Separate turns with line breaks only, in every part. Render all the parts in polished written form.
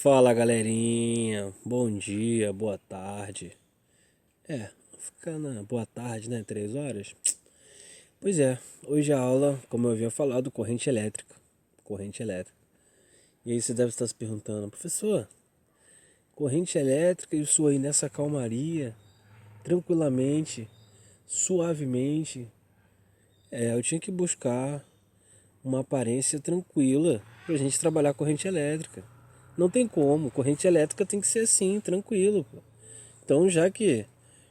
Fala galerinha, bom dia, boa tarde. Fica na boa tarde, né? 3 horas. Pois é, hoje a aula, como eu havia falado, corrente elétrica. Corrente elétrica. E aí você deve estar se perguntando, professor, corrente elétrica e isso aí nessa calmaria, tranquilamente, suavemente. Eu tinha que buscar uma aparência tranquila pra gente trabalhar corrente elétrica. Não tem como, corrente elétrica tem que ser assim, tranquilo, pô. Então, já que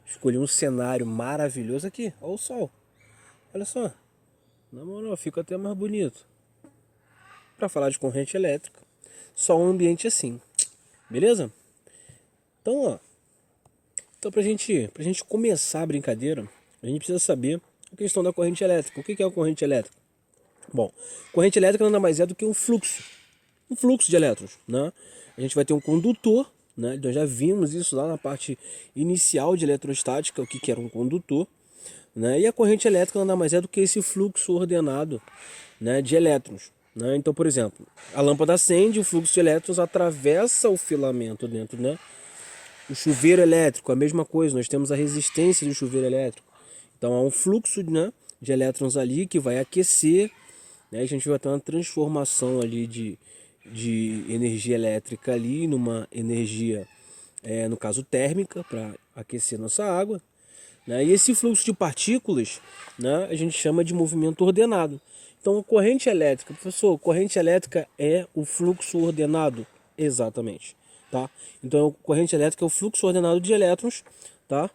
escolhi um cenário maravilhoso aqui, olha o sol. Olha só, na moral, fica até mais bonito. Para falar de corrente elétrica, só um ambiente assim, beleza? Então, pra gente começar a brincadeira, a gente precisa saber a questão da corrente elétrica. O que é a corrente elétrica? Bom, corrente elétrica nada mais é do que um fluxo de elétrons, né? A gente vai ter um condutor, né? Nós já vimos isso lá na parte inicial de eletrostática, o que era um condutor, né? E a corrente elétrica nada mais é do que esse fluxo ordenado, né, de elétrons, né? Então, por exemplo, a lâmpada acende, o fluxo de elétrons atravessa o filamento dentro, né? O chuveiro elétrico, a mesma coisa, nós temos a resistência do chuveiro elétrico. Então há um fluxo, né, de elétrons ali que vai aquecer, né? A gente vai ter uma transformação ali de energia elétrica ali numa energia, no caso térmica, para aquecer nossa água, né? E esse fluxo de partículas, né, a gente chama de movimento ordenado. Então, a corrente elétrica, professor, corrente elétrica é o fluxo ordenado? Exatamente, tá? Então, a corrente elétrica é o fluxo ordenado de elétrons, tá?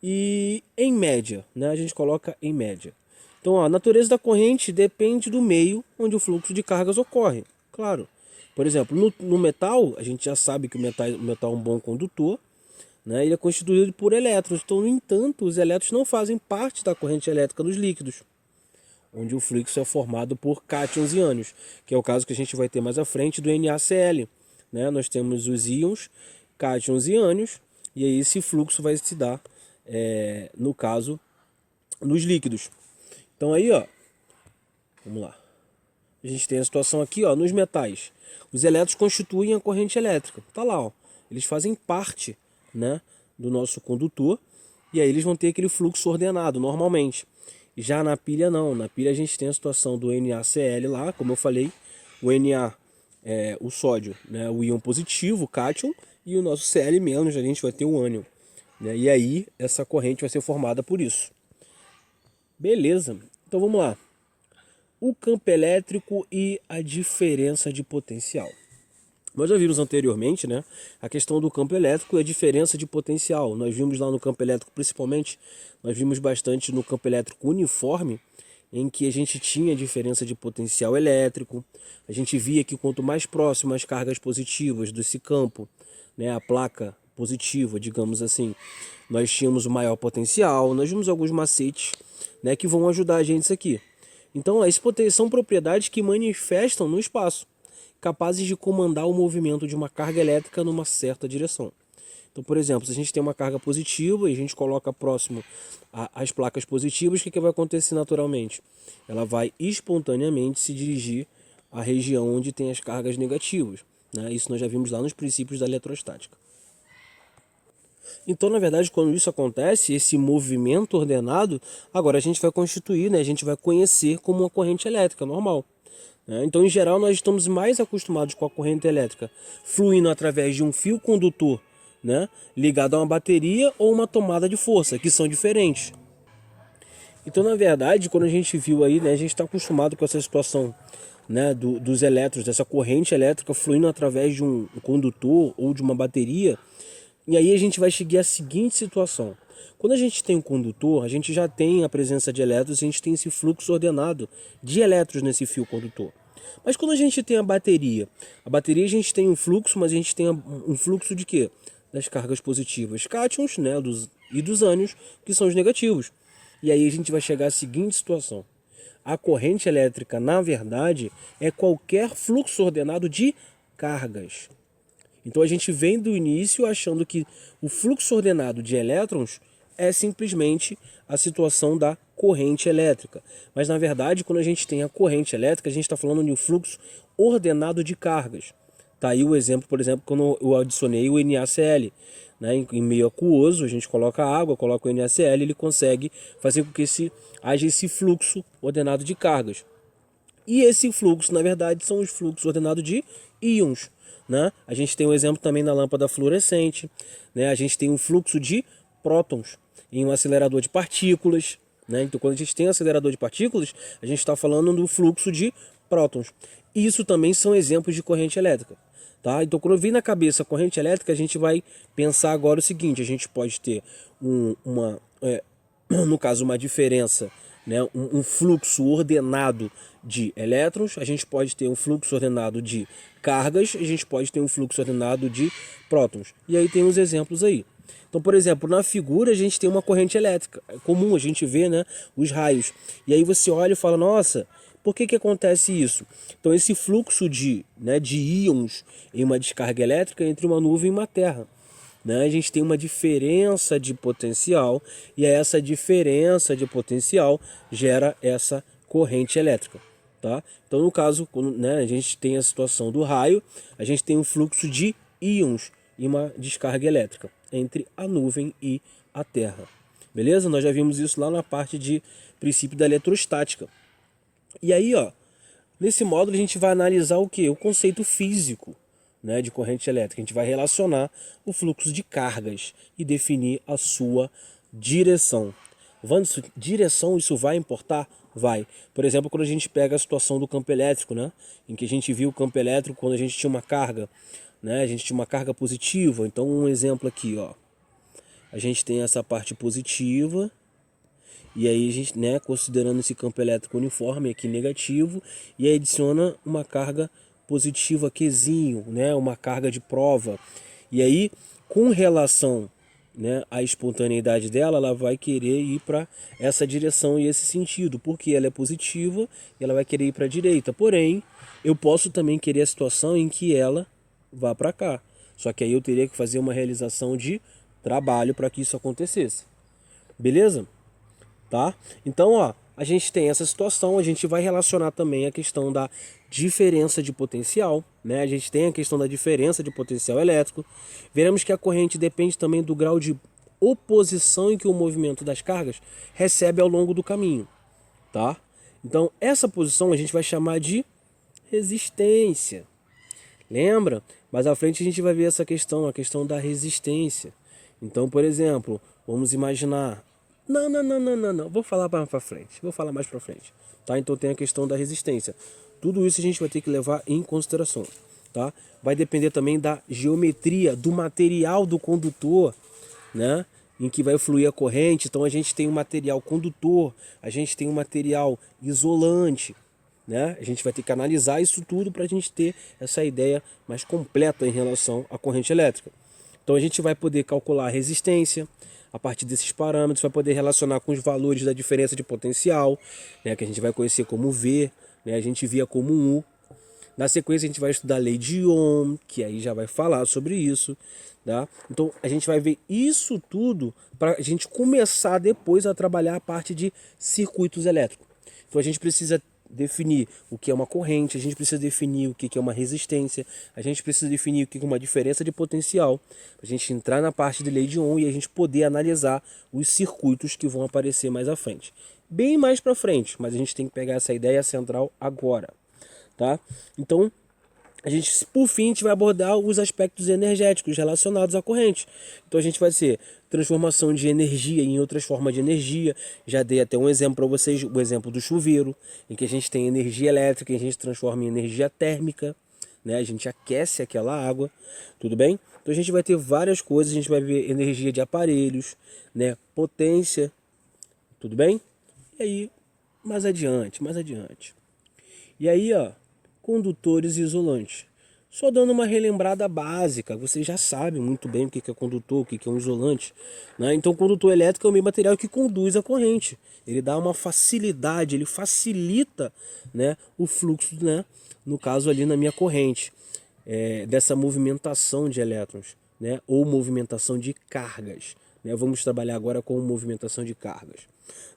E em média, né, a gente coloca em média. Então, a natureza da corrente depende do meio onde o fluxo de cargas ocorre. Claro. Por exemplo, no metal, a gente já sabe que o metal é um bom condutor, né? Ele é constituído por elétrons. Então, no entanto, os elétrons não fazem parte da corrente elétrica dos líquidos, onde o fluxo é formado por cátions e ânions, que é o caso que a gente vai ter mais à frente do NaCl. Né? Nós temos os íons, cátions e ânions, e aí esse fluxo vai se dar, no caso, nos líquidos. Então aí, vamos lá. A gente tem a situação aqui, nos metais. Os elétrons constituem a corrente elétrica. Tá lá, eles fazem parte, né, do nosso condutor, e aí eles vão ter aquele fluxo ordenado normalmente. Já na pilha não, na pilha a gente tem a situação do NaCl lá, como eu falei, o Na é o sódio, né, o íon positivo, o cátion, e o nosso Cl menos, a gente vai ter o ânion, né, e aí essa corrente vai ser formada por isso. Beleza, então vamos lá. O campo elétrico e a diferença de potencial. Nós já vimos anteriormente, né, a questão do campo elétrico e a diferença de potencial. Nós vimos lá no campo elétrico principalmente, nós vimos bastante no campo elétrico uniforme, em que a gente tinha diferença de potencial elétrico. A gente via que quanto mais próximo as cargas positivas desse campo, né, a placa positiva, digamos assim, nós tínhamos o maior potencial. Nós vimos alguns macetes, né, que vão ajudar a gente isso aqui. Então, esse são propriedades que manifestam no espaço, capazes de comandar o movimento de uma carga elétrica numa certa direção. Então, por exemplo, se a gente tem uma carga positiva e a gente coloca próximo às placas positivas, o que vai acontecer naturalmente? Ela vai espontaneamente se dirigir à região onde tem as cargas negativas, né? Isso nós já vimos lá nos princípios da eletrostática. Então, na verdade, quando isso acontece, esse movimento ordenado, agora a gente vai constituir, né? A gente vai conhecer como uma corrente elétrica normal. Então, em geral, nós estamos mais acostumados com a corrente elétrica fluindo através de um fio condutor, né, ligado a uma bateria ou uma tomada de força, que são diferentes. Então, na verdade, quando a gente viu aí, né, a gente está acostumado com essa situação, né, dos elétrons, dessa corrente elétrica fluindo através de um condutor ou de uma bateria. E aí a gente vai chegar à seguinte situação. Quando a gente tem um condutor, a gente já tem a presença de elétrons, a gente tem esse fluxo ordenado de elétrons nesse fio condutor. Mas quando a gente tem a bateria a gente tem um fluxo, mas a gente tem um fluxo de quê? Das cargas positivas, cátions, né, e dos ânions, que são os negativos. E aí a gente vai chegar à seguinte situação. A corrente elétrica, na verdade, é qualquer fluxo ordenado de cargas. Então a gente vem do início achando que o fluxo ordenado de elétrons é simplesmente a situação da corrente elétrica. Mas na verdade, quando a gente tem a corrente elétrica, a gente está falando de um fluxo ordenado de cargas. Tá aí o exemplo, por exemplo, quando eu adicionei o NaCl, né, em meio aquoso, a gente coloca água, coloca o NaCl, ele consegue fazer com que haja esse fluxo ordenado de cargas. E esse fluxo, na verdade, são os fluxos ordenados de íons, né? A gente tem um exemplo também na lâmpada fluorescente, né? A gente tem um fluxo de prótons em um acelerador de partículas, né? Então, quando a gente tem um acelerador de partículas, a gente está falando do fluxo de prótons. Isso também são exemplos de corrente elétrica, tá? Então, quando vir na cabeça a corrente elétrica, a gente vai pensar agora o seguinte: a gente pode ter no caso, uma diferença, né, um fluxo ordenado de elétrons, a gente pode ter um fluxo ordenado de cargas, a gente pode ter um fluxo ordenado de prótons. E aí tem uns exemplos aí. Então, por exemplo, na figura a gente tem uma corrente elétrica. É comum a gente ver, né, os raios. E aí você olha e fala, nossa, por que acontece isso? Então, esse fluxo de íons em uma descarga elétrica entre uma nuvem e uma terra. Né? A gente tem uma diferença de potencial e essa diferença de potencial gera essa corrente elétrica. Tá? Então, no caso, quando, né, a gente tem a situação do raio, a gente tem um fluxo de íons e uma descarga elétrica entre a nuvem e a Terra. Beleza? Nós já vimos isso lá na parte de princípio da eletrostática. E aí, ó, nesse módulo a gente vai analisar o que? O conceito físico, né, de corrente elétrica. A gente vai relacionar o fluxo de cargas e definir a sua direção. Wanderson, direção, isso vai importar? Vai. Por exemplo, quando a gente pega a situação do campo elétrico, né, em que a gente viu o campo elétrico quando a gente tinha uma carga, né, a gente tinha uma carga positiva. Então, um exemplo aqui, ó. A gente tem essa parte positiva. E aí a gente, né, considerando esse campo elétrico uniforme aqui negativo, e aí adiciona uma carga positiva Qzinho, né, uma carga de prova. E aí, com relação, né, à espontaneidade dela, ela vai querer ir para essa direção e esse sentido, porque ela é positiva e ela vai querer ir para a direita. Porém, eu posso também querer a situação em que ela vá para cá. Só que aí eu teria que fazer uma realização de trabalho para que isso acontecesse. Beleza? Tá? Então, ó, a gente tem essa situação, a gente vai relacionar também a questão da diferença de potencial, né? A gente tem a questão da diferença de potencial elétrico. Veremos que a corrente depende também do grau de oposição em que o movimento das cargas recebe ao longo do caminho, tá? Então, essa posição a gente vai chamar de resistência. Lembra? Mais à frente a gente vai ver essa questão, a questão da resistência. Então, por exemplo, vamos imaginar. Não. Vou falar mais para frente. Vou falar mais para frente. Tá? Então tem a questão da resistência. Tudo isso a gente vai ter que levar em consideração. Tá? Vai depender também da geometria, do material do condutor, né? Em que vai fluir a corrente. Então a gente tem um material condutor, a gente tem um material isolante. Né? A gente vai ter que analisar isso tudo para a gente ter essa ideia mais completa em relação à corrente elétrica. Então a gente vai poder calcular a resistência a partir desses parâmetros, vai poder relacionar com os valores da diferença de potencial, né, que a gente vai conhecer como V, né, a gente via como U. Na sequência a gente vai estudar a lei de Ohm, que aí já vai falar sobre isso. Tá? Então a gente vai ver isso tudo para a gente começar depois a trabalhar a parte de circuitos elétricos. Então a gente precisa definir o que é uma corrente, a gente precisa definir o que é uma resistência, a gente precisa definir o que é uma diferença de potencial, a gente entrar na parte de lei de Ohm e a gente poder analisar os circuitos que vão aparecer mais à frente. Bem mais para frente, mas a gente tem que pegar essa ideia central agora. Tá? Então, a gente, por fim, a gente vai abordar os aspectos energéticos relacionados à corrente. Então a gente vai ser transformação de energia em outras formas de energia. Já dei até um exemplo para vocês, o exemplo do chuveiro, em que a gente tem energia elétrica e a gente transforma em energia térmica, né? A gente aquece aquela água, tudo bem? Então a gente vai ter várias coisas, a gente vai ver energia de aparelhos, né? Potência, tudo bem? E aí, mais adiante. E aí, ó, condutores e isolantes. Só dando uma relembrada básica, você já sabe muito bem o que é condutor, o que é um isolante. Né? Então, o condutor elétrico é o meio material que conduz a corrente. Ele dá uma facilidade, ele facilita, né, o fluxo, né, no caso ali na minha corrente, dessa movimentação de elétrons, né, ou movimentação de cargas. né? Vamos trabalhar agora com movimentação de cargas.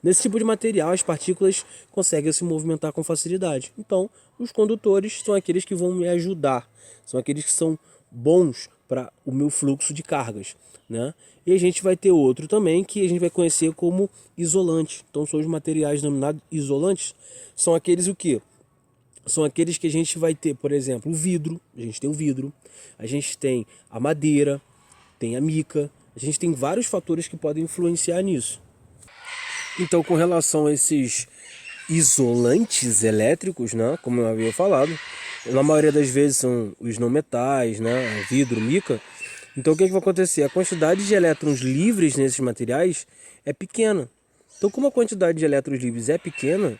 Nesse tipo de material, as partículas conseguem se movimentar com facilidade. Então, os condutores são aqueles que vão me ajudar, são aqueles que são bons para o meu fluxo de cargas, né? E a gente vai ter outro também que a gente vai conhecer como isolante. Então, são os materiais denominados isolantes, são aqueles o quê? São aqueles que a gente vai ter, por exemplo, o vidro, a gente tem o vidro, a gente tem a madeira, tem a mica, a gente tem vários fatores que podem influenciar nisso. Então, com relação a esses isolantes elétricos, né, como eu havia falado, na maioria das vezes são os não metais, né, vidro, mica. Então, o que vai acontecer? A quantidade de elétrons livres nesses materiais é pequena. Então, como a quantidade de elétrons livres é pequena,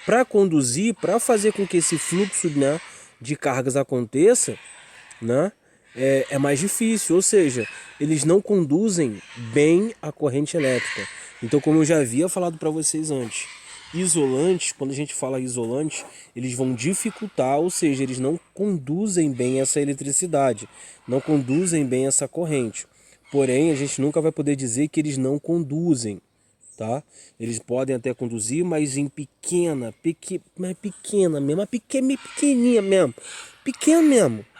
para conduzir, para fazer com que esse fluxo, né, de cargas aconteça, né, é mais difícil, ou seja, eles não conduzem bem a corrente elétrica. Então, como eu já havia falado para vocês antes, isolantes, quando a gente fala isolantes, eles vão dificultar, ou seja, eles não conduzem bem essa eletricidade, não conduzem bem essa corrente. Porém, a gente nunca vai poder dizer que eles não conduzem, tá? Eles podem até conduzir, mas em pequena mesmo, pequenininha mesmo,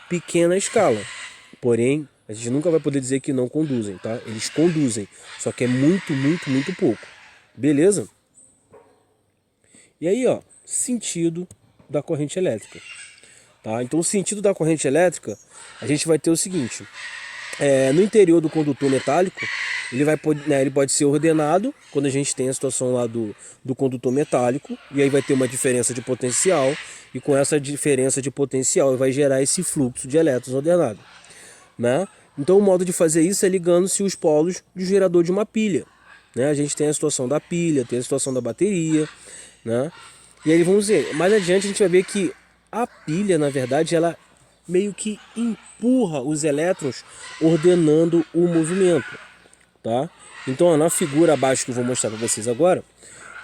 pequena escala. Porém, a gente nunca vai poder dizer que não conduzem, tá? Eles conduzem, só que é muito, muito, muito pouco. Beleza? E aí, ó, sentido da corrente elétrica, tá? Então, o sentido da corrente elétrica, a gente vai ter o seguinte: no interior do condutor metálico, ele pode ser ordenado, quando a gente tem a situação lá do condutor metálico, e aí vai ter uma diferença de potencial, e com essa diferença de potencial vai gerar esse fluxo de elétrons ordenado, né? Então, o modo de fazer isso é ligando-se os polos do gerador de uma pilha, né? A gente tem a situação da pilha, tem a situação da bateria, né? E aí vamos ver, mais adiante a gente vai ver que a pilha, na verdade, ela meio que empurra os elétrons ordenando o movimento, tá? Então, ó, na figura abaixo que eu vou mostrar para vocês agora,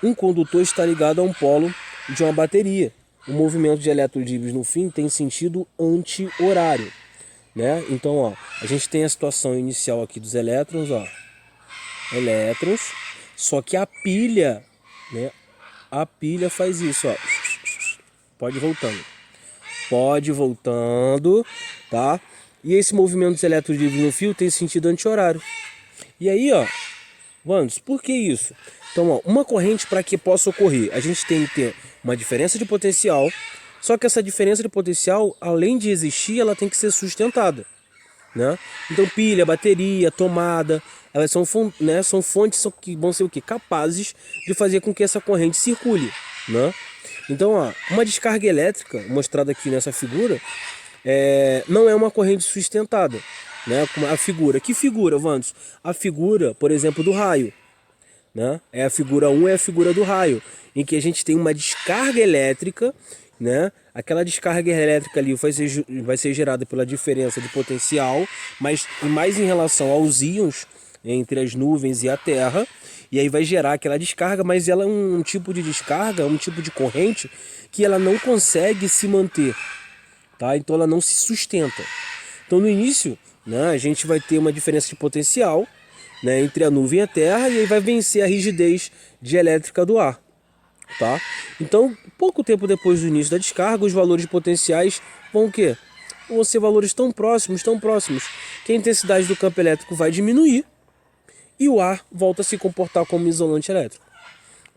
um condutor está ligado a um polo de uma bateria. O movimento de elétrons livres no fim tem sentido anti-horário, né? Então, ó, a gente tem a situação inicial aqui dos elétrons, ó, elétrons, só que a pilha, né? A pilha faz isso, ó, pode voltando, tá? E esse movimento dos elétrons livres no fio tem sentido anti-horário. E aí, ó, vamos, por que isso? Então, ó, uma corrente para que possa ocorrer, a gente tem que ter uma diferença de potencial, só que essa diferença de potencial, além de existir, ela tem que ser sustentada, né? Então, pilha, bateria, tomada, elas são fontes que vão ser o quê? Capazes de fazer com que essa corrente circule, né? Então, ó, uma descarga elétrica, mostrada aqui nessa figura, não é uma corrente sustentada, né? Como a figura. Que figura, Vandos? A figura, por exemplo, do raio, né? A figura 1 é a figura do raio, em que a gente tem uma descarga elétrica, né? Aquela descarga elétrica ali vai ser gerada pela diferença de potencial, mas mais em relação aos íons entre as nuvens e a Terra, e aí vai gerar aquela descarga, mas ela é um tipo de descarga, um tipo de corrente que ela não consegue se manter, tá? Então ela não se sustenta. Então no início, né, a gente vai ter uma diferença de potencial, né, entre a nuvem e a Terra, e aí vai vencer a rigidez dielétrica do ar, tá? Então, pouco tempo depois do início da descarga, os valores de potenciais vão o quê? Vão ser valores tão próximos, que a intensidade do campo elétrico vai diminuir e o ar volta a se comportar como isolante elétrico,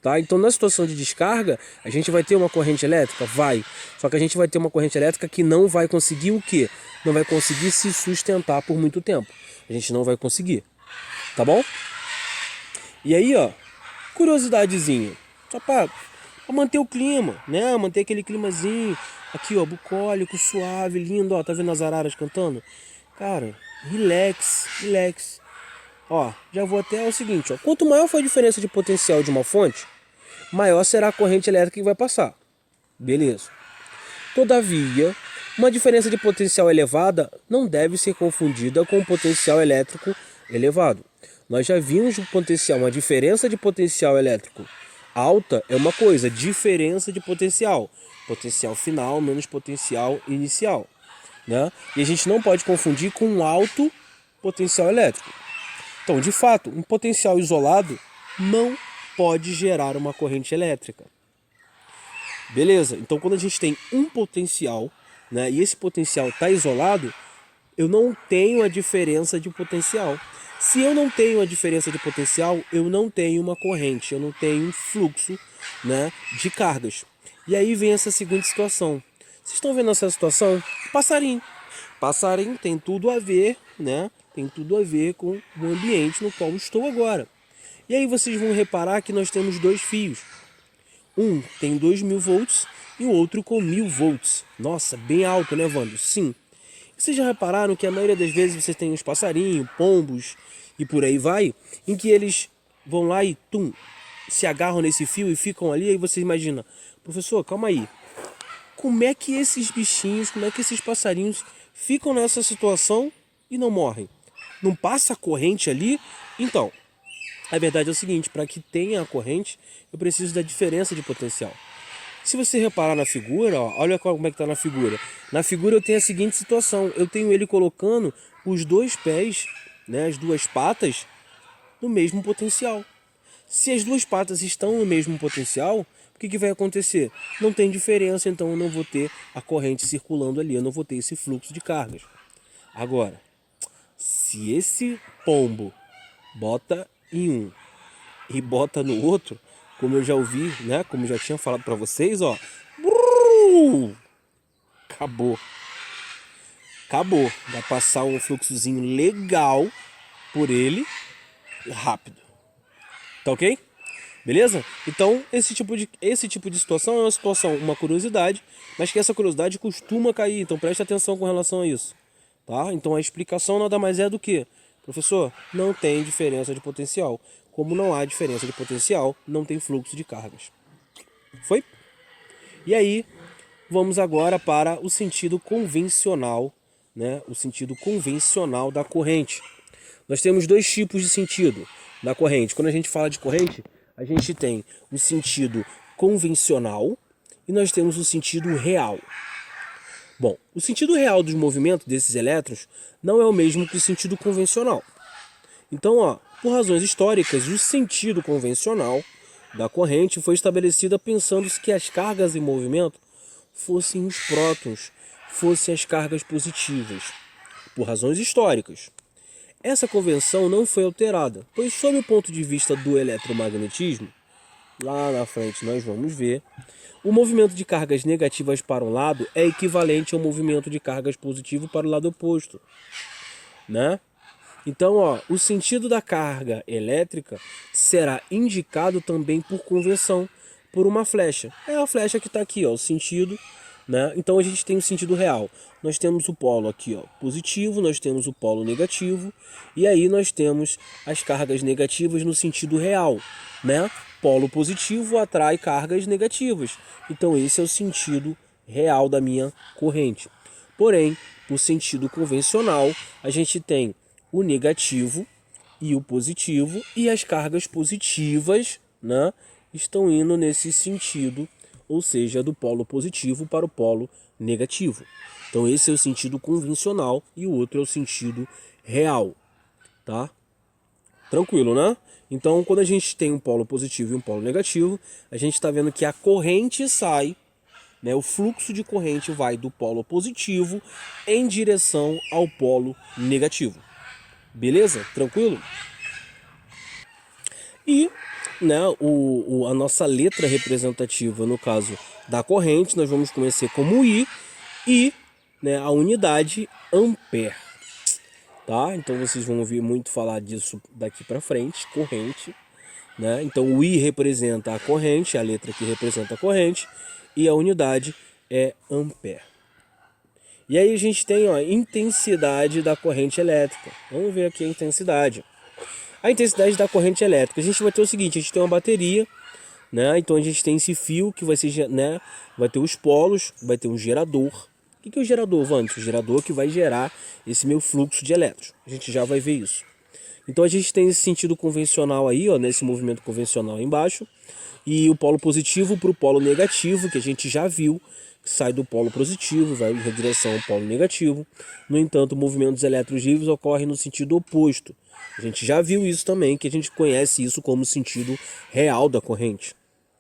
tá? Então, na situação de descarga, a gente vai ter uma corrente elétrica? Vai. Só que a gente vai ter uma corrente elétrica que não vai conseguir o quê? Não vai conseguir se sustentar por muito tempo. A gente não vai conseguir, tá bom? E aí, ó, curiosidadezinha, só para manter o clima, né? Manter aquele climazinho aqui, ó, bucólico, suave, lindo, ó, tá vendo as araras cantando? Cara, relax. Ó, já vou até o seguinte, ó, quanto maior for a diferença de potencial de uma fonte, maior será a corrente elétrica que vai passar. Beleza. Todavia, uma diferença de potencial elevada não deve ser confundida com um potencial elétrico elevado. Nós já vimos uma diferença de potencial elétrico alta é uma coisa, diferença de potencial final menos potencial inicial, né? E a gente não pode confundir com um alto potencial elétrico. Então, de fato, um potencial isolado não pode gerar uma corrente elétrica. Beleza? Então, quando a gente tem um potencial, né, e esse potencial está isolado, eu não tenho a diferença de potencial. Se eu não tenho a diferença de potencial, eu não tenho uma corrente, eu não tenho um fluxo, né, de cargas. E aí vem essa seguinte situação. Vocês estão vendo essa situação? Passarinho. Passarinho tem tudo a ver, né? Tem tudo a ver com o ambiente no qual estou agora. E aí vocês vão reparar que nós temos dois fios. Um tem 2000 volts e o outro com 1000 volts. Nossa, bem alto, né, Wander? Sim. Vocês já repararam que a maioria das vezes você tem uns passarinhos, pombos e por aí vai, em que eles vão lá e se agarram nesse fio e ficam ali, aí você imagina, professor, calma aí, como é que esses bichinhos, como é que esses passarinhos ficam nessa situação e não morrem? Não passa a corrente ali? Então, a verdade é o seguinte, para que tenha a corrente, eu preciso da diferença de potencial. Se você reparar na figura, ó, olha como é que está na figura. Na figura eu tenho a seguinte situação, eu tenho ele colocando os dois pés, né, as duas patas, no mesmo potencial. Se as duas patas estão no mesmo potencial, o que vai acontecer? Não tem diferença, então eu não vou ter a corrente circulando ali, eu não vou ter esse fluxo de cargas. Agora, se esse pombo bota em um e bota no outro, como eu já ouvi, né? Como eu já tinha falado para vocês, ó. Acabou. Acabou. Vai passar um fluxozinho legal por ele rápido. Tá ok? Beleza? Então, esse tipo de situação é uma situação, uma curiosidade, mas que essa curiosidade costuma cair. Então, preste atenção com relação a isso. Tá? Então, a explicação nada mais é do que, professor, não tem diferença de potencial. Como não há diferença de potencial, não tem fluxo de cargas. Foi? E aí, vamos agora para o sentido convencional, né? O sentido convencional da corrente. Nós temos dois tipos de sentido da corrente. Quando a gente fala de corrente, a gente tem o sentido convencional e nós temos o sentido real. Bom, o sentido real dos movimentos desses elétrons não é o mesmo que o sentido convencional. Então, ó, por razões históricas, o sentido convencional da corrente foi estabelecido pensando que as cargas em movimento fossem os prótons, fossem as cargas positivas, por razões históricas. Essa convenção não foi alterada, pois sob o ponto de vista do eletromagnetismo, lá na frente nós vamos ver, o movimento de cargas negativas para um lado é equivalente ao movimento de cargas positivas para o lado oposto, né? Então, ó, o sentido da carga elétrica será indicado também por convenção, por uma flecha. É a flecha que está aqui, ó, o sentido, né? Então a gente tem o sentido real. Nós temos o polo aqui, ó, positivo, nós temos o polo negativo, e aí nós temos as cargas negativas no sentido real, né? Polo positivo atrai cargas negativas. Então esse é o sentido real da minha corrente. Porém, no sentido convencional, a gente tem o negativo e o positivo, e as cargas positivas, né, estão indo nesse sentido, ou seja, do polo positivo para o polo negativo. Então esse é o sentido convencional e o outro é o sentido real, tá? Tranquilo, né? Então quando a gente tem um polo positivo e um polo negativo, a gente está vendo que a corrente sai, né, o fluxo de corrente vai do polo positivo em direção ao polo negativo. Beleza? Tranquilo? E, né, a nossa letra representativa, no caso da corrente, nós vamos conhecer como I e, né, a unidade ampere. Tá? Então vocês vão ouvir muito falar disso daqui para frente, corrente. Né? Então o I representa a corrente, a letra que representa a corrente, e a unidade é ampere. E aí a gente tem, ó, intensidade da corrente elétrica. Vamos ver aqui a intensidade. A intensidade da corrente elétrica. A gente vai ter o seguinte, a gente tem uma bateria, né? Então a gente tem esse fio que vai ser, né, vai ter os polos, vai ter um gerador. O que é o gerador, Vandes? O gerador que vai gerar esse meu fluxo de elétrons. A gente já vai ver isso. Então a gente tem esse sentido convencional aí, ó, nesse movimento convencional aí embaixo. E o polo positivo para o polo negativo, que a gente já viu, sai do polo positivo, vai em direção ao polo negativo. No entanto, movimentos elétrons livres ocorrem no sentido oposto, A gente já viu isso também, que a gente conhece isso como sentido real da corrente,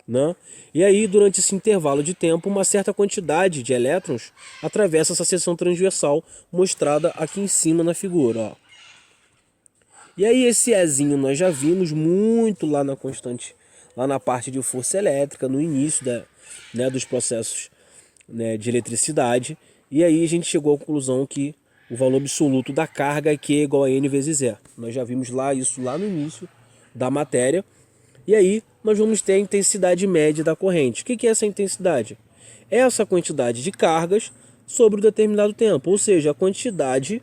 né? E aí, durante esse intervalo de tempo, uma certa quantidade de elétrons atravessa essa seção transversal mostrada aqui em cima na figura, ó. E aí esse Ezinho nós já vimos muito lá na constante, lá na parte de força elétrica, no início dos processos, né, de eletricidade. E aí a gente chegou à conclusão que o valor absoluto da carga é Q igual a N vezes E. Nós já vimos lá isso lá no início da matéria. E aí nós vamos ter a intensidade média da corrente. O que é essa intensidade? É essa quantidade de cargas sobre um determinado tempo, ou seja, a quantidade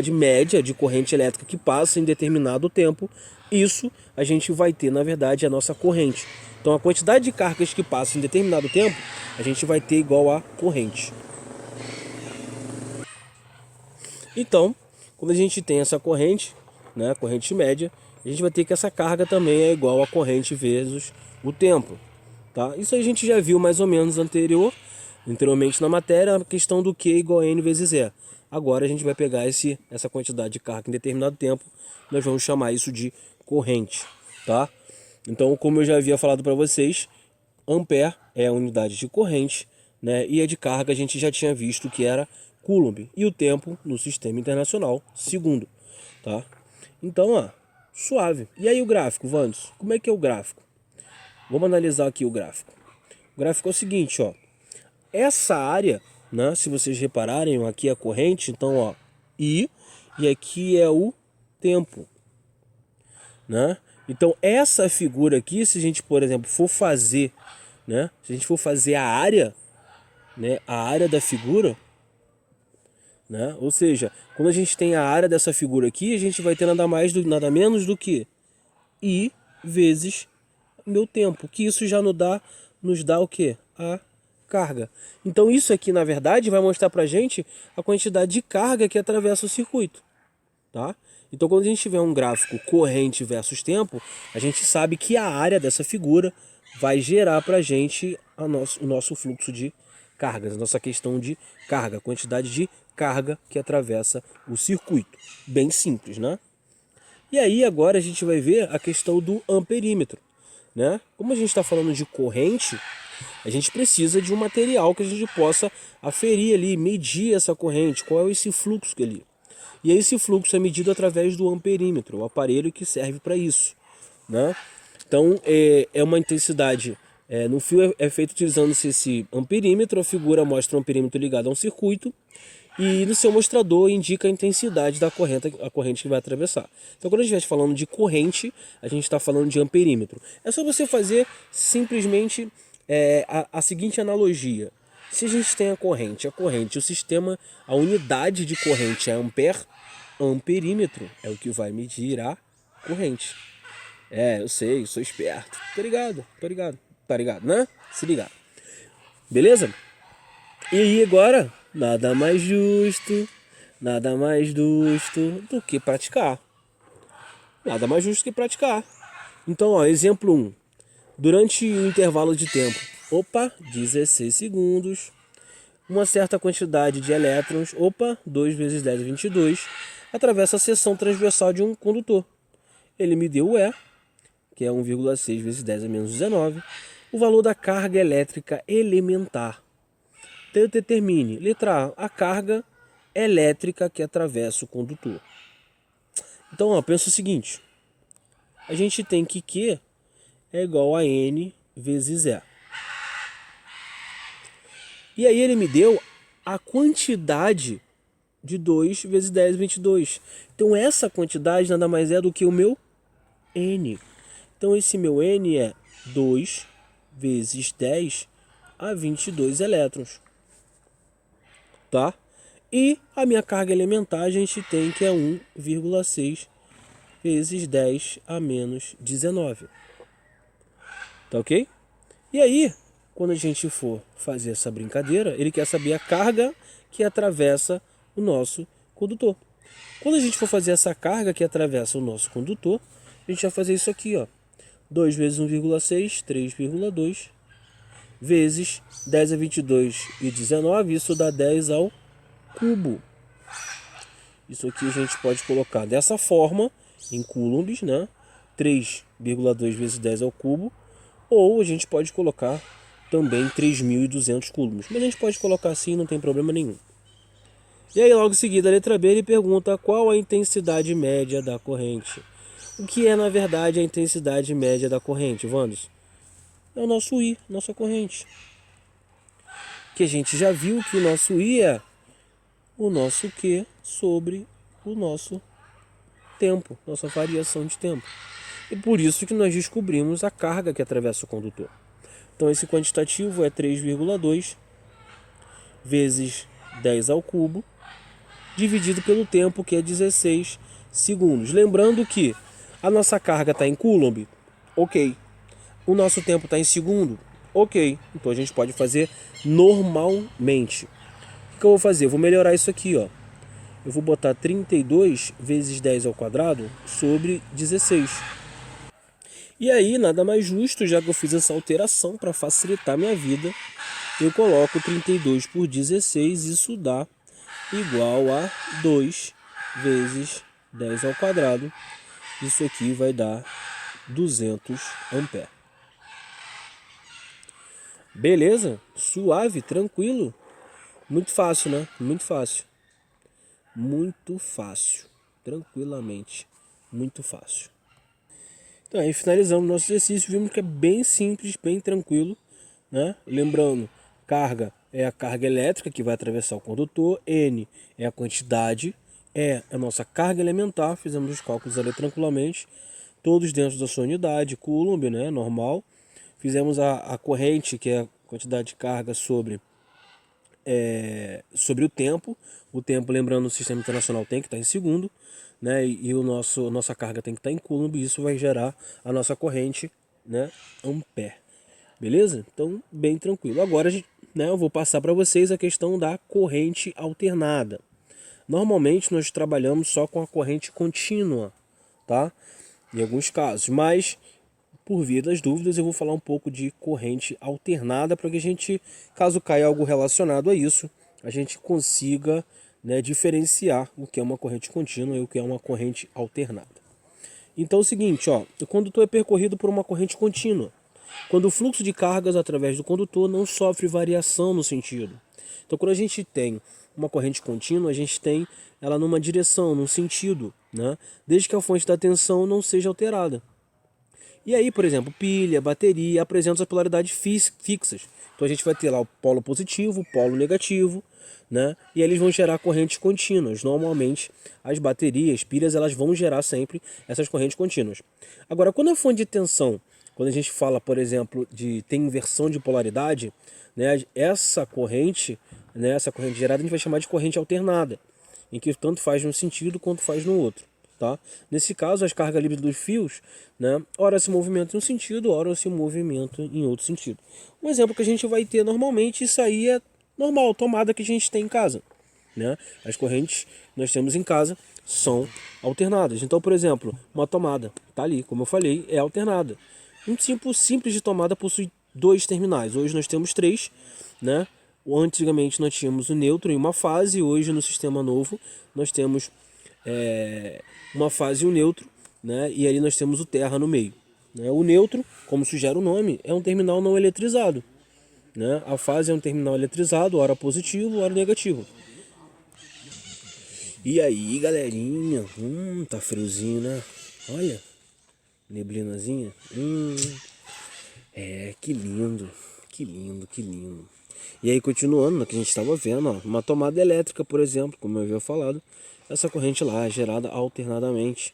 média de corrente elétrica que passa em determinado tempo. Isso a gente vai ter, na verdade, a nossa corrente. Então a quantidade de cargas que passa em determinado tempo, a gente vai ter igual a corrente. Então, quando a gente tem essa corrente, né, corrente média, a gente vai ter que essa carga também é igual a corrente vezes o tempo. Tá? Isso a gente já viu mais ou menos anteriormente na matéria, a questão do Q igual a N vezes E. Agora a gente vai pegar essa quantidade de carga em determinado tempo, nós vamos chamar isso de corrente. Tá? Então, como eu já havia falado para vocês, ampere é a unidade de corrente, né? E a de carga a gente já tinha visto que era Coulomb. E o tempo no sistema internacional, segundo. Tá? Então, ó, suave. E aí o gráfico, Vandes? Como é que é o gráfico? Vamos analisar aqui o gráfico. O gráfico é o seguinte, ó. Essa área, né, se vocês repararem, aqui é a corrente, então, ó, I, e aqui é o tempo, né? Então, essa figura aqui, se a gente, por exemplo, for fazer, né, se a gente for fazer a área, né, a área da figura, né? Ou seja, quando a gente tem a área dessa figura aqui, a gente vai ter nada menos do que I vezes meu tempo, que isso já nos dá o que? A carga. Então isso aqui, na verdade, vai mostrar pra gente a quantidade de carga que atravessa o circuito, tá? Então quando a gente tiver um gráfico corrente versus tempo, a gente sabe que a área dessa figura vai gerar pra gente o nosso fluxo de cargas, a nossa questão de carga, a quantidade de carga que atravessa o circuito. Bem simples, né? E aí agora a gente vai ver a questão do amperímetro, né? Como a gente está falando de corrente, a gente precisa de um material que a gente possa aferir ali, medir essa corrente, qual é esse fluxo ali. E aí esse fluxo é medido através do amperímetro, o aparelho que serve para isso, né? Então é uma intensidade, no fio é feito utilizando esse amperímetro, a figura mostra um amperímetro ligado a um circuito, e no seu mostrador indica a intensidade da corrente que vai atravessar. Então quando a gente estiver falando de corrente, a gente está falando de amperímetro. É só você fazer simplesmente a seguinte analogia. Se a gente tem a corrente, o sistema, a unidade de corrente é ampere, amperímetro é o que vai medir a corrente. Eu sei, sou esperto. Tô ligado. Tá ligado, né? Se ligar. Beleza? E aí agora, nada mais justo do que praticar. Nada mais justo que praticar. Então, ó, exemplo 1. Durante o intervalo de tempo, 16 segundos, uma certa quantidade de elétrons, 2 vezes 10 a 22, atravessa a seção transversal de um condutor. Ele me deu o E, que é 1,6 vezes 10 a menos 19, o valor da carga elétrica elementar. Então determine, letra A, a carga elétrica que atravessa o condutor. Então, ó, pensa o seguinte, a gente tem que Q é igual a N vezes E. E aí ele me deu a quantidade de 2 vezes 10 22. Então essa quantidade nada mais é do que o meu N. Então esse meu N é 2 vezes 10 a 22 elétrons. Tá? E a minha carga elementar a gente tem que é 1,6 vezes 10 a menos 19. Tá ok? E aí, quando a gente for fazer essa brincadeira, ele quer saber a carga que atravessa o nosso condutor. Quando a gente for fazer essa carga que atravessa o nosso condutor, a gente vai fazer isso aqui, ó. 2 vezes 1,6, 3,2, vezes 10 a 22 e 19, isso dá 10 ao cubo. Isso aqui a gente pode colocar dessa forma, em coulombs, né? 3,2 vezes 10 ao cubo. Ou a gente pode colocar também 3.200 coulombs. Mas a gente pode colocar assim, não tem problema nenhum. E aí logo em seguida, a letra B, ele pergunta qual a intensidade média da corrente. O que é, na verdade, a intensidade média da corrente, Wanderson? É o nosso I, nossa corrente. Que a gente já viu que o nosso I é o nosso Q sobre o nosso tempo, nossa variação de tempo. E por isso que nós descobrimos a carga que atravessa o condutor. Então esse quantitativo é 3,2 vezes 10 ao cubo, dividido pelo tempo, que é 16 segundos. Lembrando que a nossa carga está em coulomb, ok. O nosso tempo está em segundo, ok. Então a gente pode fazer normalmente. O que eu vou fazer? Eu vou melhorar isso aqui, ó. Eu vou botar 32 vezes 10 ao quadrado sobre 16. E aí, nada mais justo, já que eu fiz essa alteração para facilitar a minha vida, eu coloco 32 por 16, isso dá igual a 2 vezes 10 ao quadrado. Isso aqui vai dar 200 amperes. Beleza? Suave, tranquilo. Muito fácil, né? Muito fácil. Muito fácil. Tranquilamente. Muito fácil. Então aí finalizamos nosso exercício. Vimos que é bem simples, bem tranquilo, né? Lembrando, carga é a carga elétrica que vai atravessar o condutor. N é a quantidade. E a nossa carga elementar. Fizemos os cálculos ali tranquilamente. Todos dentro da sua unidade. Coulomb, né? Normal. Fizemos a corrente, que é a quantidade de carga sobre o tempo. O tempo, lembrando, o sistema internacional tem que estar em segundo, né? E nossa carga tem que estar em coulomb, e isso vai gerar a nossa corrente, né? Ampere. Beleza? Então, bem tranquilo. Agora, né, eu vou passar para vocês a questão da corrente alternada. Normalmente, nós trabalhamos só com a corrente contínua, tá? Em alguns casos, mas por via das dúvidas, eu vou falar um pouco de corrente alternada para que a gente, caso caia algo relacionado a isso, a gente consiga, né, diferenciar o que é uma corrente contínua e o que é uma corrente alternada. Então é o seguinte, ó, o condutor é percorrido por uma corrente contínua, quando o fluxo de cargas através do condutor não sofre variação no sentido. Então quando a gente tem uma corrente contínua, a gente tem ela numa direção, num sentido, né, desde que a fonte da tensão não seja alterada. E aí, por exemplo, pilha, bateria apresentam as polaridades fixas. Então a gente vai ter lá o polo positivo, o polo negativo, né? E eles vão gerar correntes contínuas. Normalmente, as baterias, pilhas, elas vão gerar sempre essas correntes contínuas. Agora, quando a fonte de tensão, quando a gente fala, por exemplo, de ter inversão de polaridade, né? Essa corrente gerada a gente vai chamar de corrente alternada, em que tanto faz num sentido quanto faz no outro. Tá? Nesse caso, as cargas livres dos fios, né, ora se movimentam em um sentido, ora se movimentam em outro sentido. Um exemplo que a gente vai ter normalmente, isso aí é normal, tomada que a gente tem em casa. Né? As correntes que nós temos em casa são alternadas. Então, por exemplo, uma tomada, tá ali, como eu falei, é alternada. Um tipo simples de tomada possui dois terminais. Hoje nós temos três, né? Antigamente nós tínhamos o neutro em uma fase, hoje no sistema novo nós temos uma fase e um neutro, né? E ali nós temos o terra no meio. Né? O neutro, como sugere o nome, é um terminal não eletrizado. Né? A fase é um terminal eletrizado, ora positivo, ora negativo. E aí, galerinha, tá friozinho, né? Olha, neblinazinha. Que lindo, que lindo, que lindo. E aí, continuando, que a gente estava vendo, ó, uma tomada elétrica, por exemplo, como eu havia falado, essa corrente lá é gerada alternadamente.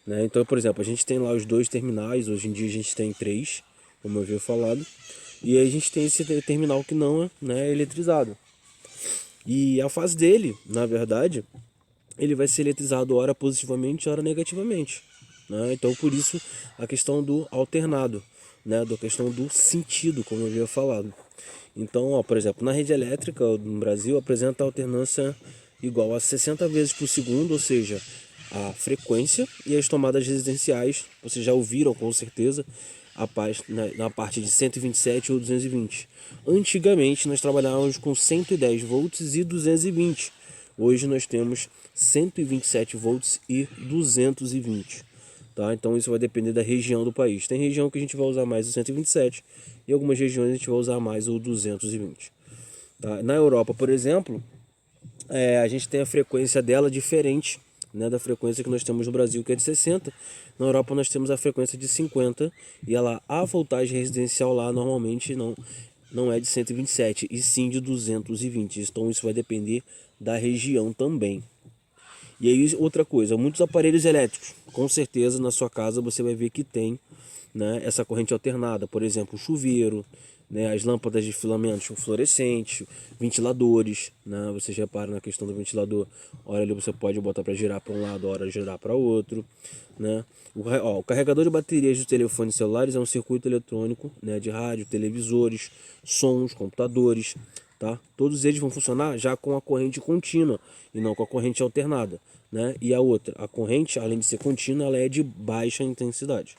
Né? Então, por exemplo, a gente tem lá os dois terminais, hoje em dia a gente tem três, como eu havia falado, e aí a gente tem esse terminal que não é, né, eletrizado. E a fase dele, na verdade, ele vai ser eletrizado ora positivamente, ora negativamente. Né? Então, por isso, a questão do alternado, né? Da questão do sentido, como eu havia falado. Então, ó, por exemplo, na rede elétrica no Brasil apresenta alternância igual a 60 vezes por segundo, ou seja, a frequência, e as tomadas residenciais, vocês já ouviram com certeza, na parte de 127 ou 220. Antigamente nós trabalhávamos com 110 volts e 220. Hoje nós temos 127 volts e 220. Tá? Então isso vai depender da região do país. Tem região que a gente vai usar mais o 127 e algumas regiões a gente vai usar mais o 220. Tá? Na Europa, por exemplo, a gente tem a frequência dela diferente, né, da frequência que nós temos no Brasil, que é de 60. Na Europa nós temos a frequência de 50 e a voltagem residencial lá normalmente não é de 127 e sim de 220. Então isso vai depender da região também. E aí outra coisa, muitos aparelhos elétricos, com certeza na sua casa você vai ver que tem, né, essa corrente alternada, por exemplo, o chuveiro, né, as lâmpadas de filamentos fluorescentes, ventiladores, né, você já repara na questão do ventilador, hora ali você pode botar para girar para um lado, hora girar para outro, né. O carregador de baterias de telefones celulares é um circuito eletrônico, né, de rádio, televisores, sons, computadores, tá? Todos eles vão funcionar já com a corrente contínua e não com a corrente alternada, né? E a outra, a corrente, além de ser contínua, ela é de baixa intensidade,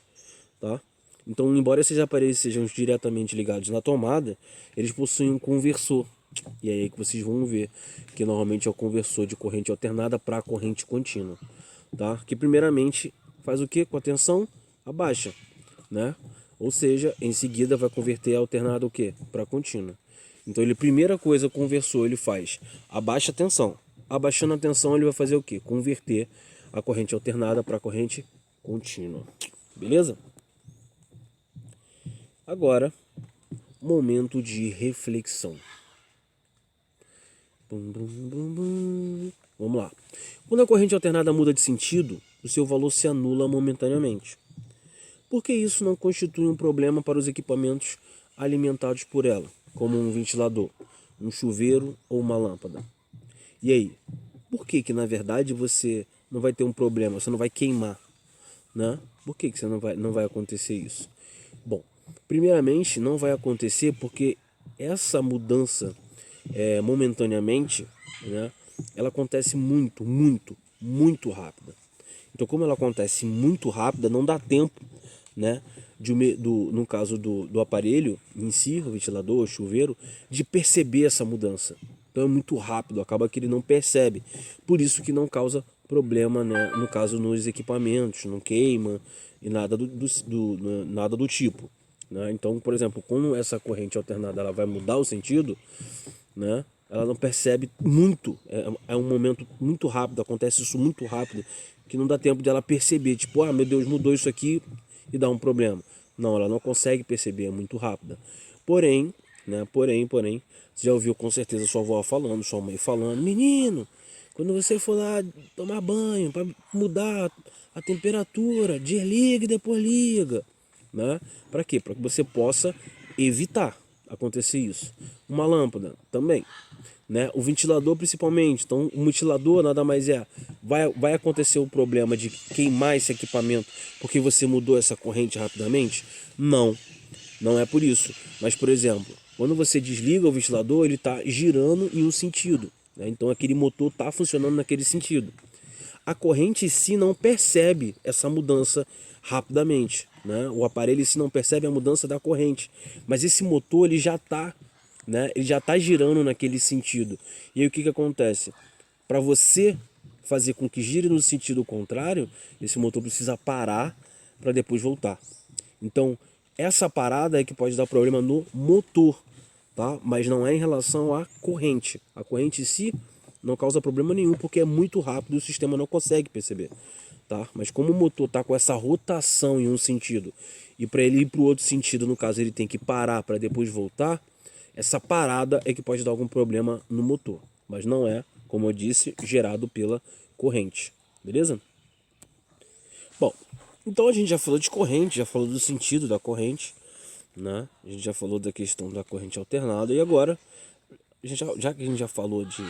tá? Então, embora esses aparelhos sejam diretamente ligados na tomada, eles possuem um conversor. E aí que vocês vão ver que normalmente é o conversor de corrente alternada para corrente contínua, tá? Que primeiramente faz o que? Com a tensão abaixa, né? Ou seja, em seguida vai converter a alternada o que? Para contínua. Então ele, primeira coisa, conversor, ele faz, abaixa a tensão. Abaixando a tensão, ele vai fazer o quê? Converter a corrente alternada para a corrente contínua. Beleza? Agora, momento de reflexão. Vamos lá. Quando a corrente alternada muda de sentido, o seu valor se anula momentaneamente. Por que isso não constitui um problema para os equipamentos alimentados por ela, como um ventilador, um chuveiro ou uma lâmpada? E aí, por que na verdade você não vai ter um problema, você não vai queimar, né? Por que você não vai acontecer isso? Bom, primeiramente não vai acontecer porque essa mudança momentaneamente, né, ela acontece muito rápida. Então, como ela acontece muito rápida, não dá tempo, né, no caso do aparelho em si, o ventilador, o chuveiro, de perceber essa mudança. Então é muito rápido, acaba que ele não percebe. Por isso que não causa problema, né, no caso nos equipamentos, não queima e nada nada do tipo, né? Então, por exemplo, quando essa corrente alternada ela vai mudar o sentido, né, ela não percebe muito, é um momento muito rápido, acontece isso muito rápido, que não dá tempo de ela perceber, tipo, ah, meu Deus, mudou isso aqui e dá um problema. Não, ela não consegue perceber, é muito rápida. Porém, né, porém, você já ouviu com certeza sua avó falando, sua mãe falando, menino, quando você for lá tomar banho, para mudar a temperatura, desliga e depois liga, né? Para quê? Para que você possa evitar acontecer isso. Uma lâmpada também, né? O ventilador principalmente. Então, o ventilador nada mais vai acontecer o problema de queimar esse equipamento porque você mudou essa corrente rapidamente? Não é por isso. Mas, por exemplo, quando você desliga o ventilador, ele está girando em um sentido, né? Então, aquele motor está funcionando naquele sentido. A corrente em si não percebe essa mudança rapidamente, né? O aparelho em si não percebe a mudança da corrente, mas esse motor ele já está, né? Ele já está girando naquele sentido. E aí o que acontece? Para você fazer com que gire no sentido contrário, esse motor precisa parar para depois voltar. Então, essa parada é que pode dar problema no motor, tá? Mas não é em relação à corrente. A corrente em si não causa problema nenhum porque é muito rápido e o sistema não consegue perceber, tá? Mas como o motor está com essa rotação em um sentido e para ele ir para o outro sentido, no caso ele tem que parar para depois voltar, essa parada é que pode dar algum problema no motor, mas não é, como eu disse, gerado pela corrente, beleza? Bom, então a gente já falou de corrente, já falou do sentido da corrente, né? A gente já falou da questão da corrente alternada e agora, já que a gente já falou de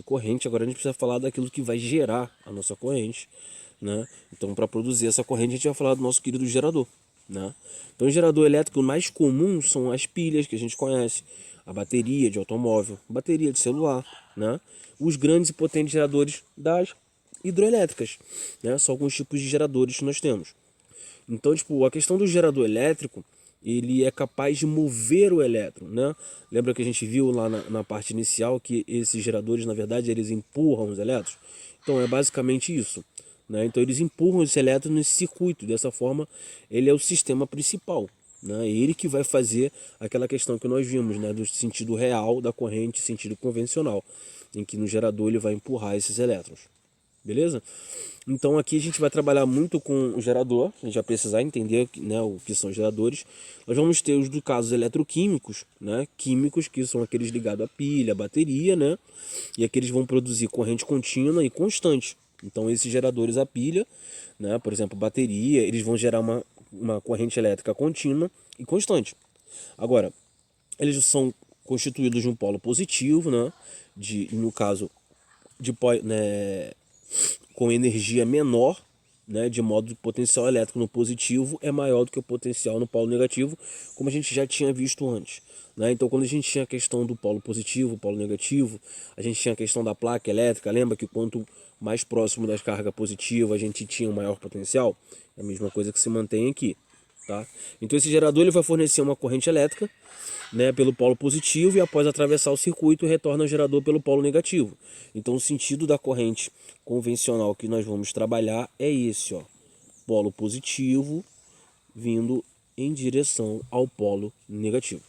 corrente, agora a gente precisa falar daquilo que vai gerar a nossa corrente, né? Então, para produzir essa corrente, a gente vai falar do nosso querido gerador, né? Então, o gerador elétrico mais comum são as pilhas que a gente conhece, a bateria de automóvel, bateria de celular, né? Os grandes e potentes geradores das hidroelétricas, né? São alguns tipos de geradores que nós temos. Então, tipo, a questão do gerador elétrico, ele é capaz de mover o elétron, né? Lembra que a gente viu lá na parte inicial que esses geradores, na verdade, eles empurram os elétrons? Então é basicamente isso, né? Então eles empurram esse elétron nesse circuito, dessa forma ele é o sistema principal, né? É ele que vai fazer aquela questão que nós vimos, né? Do sentido real da corrente, sentido convencional, em que no gerador ele vai empurrar esses elétrons. Beleza? Então aqui a gente vai trabalhar muito com o gerador, a gente vai precisar entender, né, o que são geradores. Nós vamos ter os casos eletroquímicos, né, químicos, que são aqueles ligados à pilha, à bateria, né, e aqueles vão produzir corrente contínua e constante. Então esses geradores à pilha, né, por exemplo, bateria, eles vão gerar uma corrente elétrica contínua e constante. Agora, eles são constituídos de um polo positivo, né, no caso, né, com energia menor, né, de modo que o potencial elétrico no positivo é maior do que o potencial no polo negativo, como a gente já tinha visto antes, né? Então, quando a gente tinha a questão do polo positivo, polo negativo, a gente tinha a questão da placa elétrica, lembra que quanto mais próximo das cargas positivas a gente tinha um maior potencial? É a mesma coisa que se mantém aqui. Tá? Então esse gerador ele vai fornecer uma corrente elétrica, né, pelo polo positivo e após atravessar o circuito retorna ao gerador pelo polo negativo. Então o sentido da corrente convencional que nós vamos trabalhar é esse, ó, polo positivo vindo em direção ao polo negativo,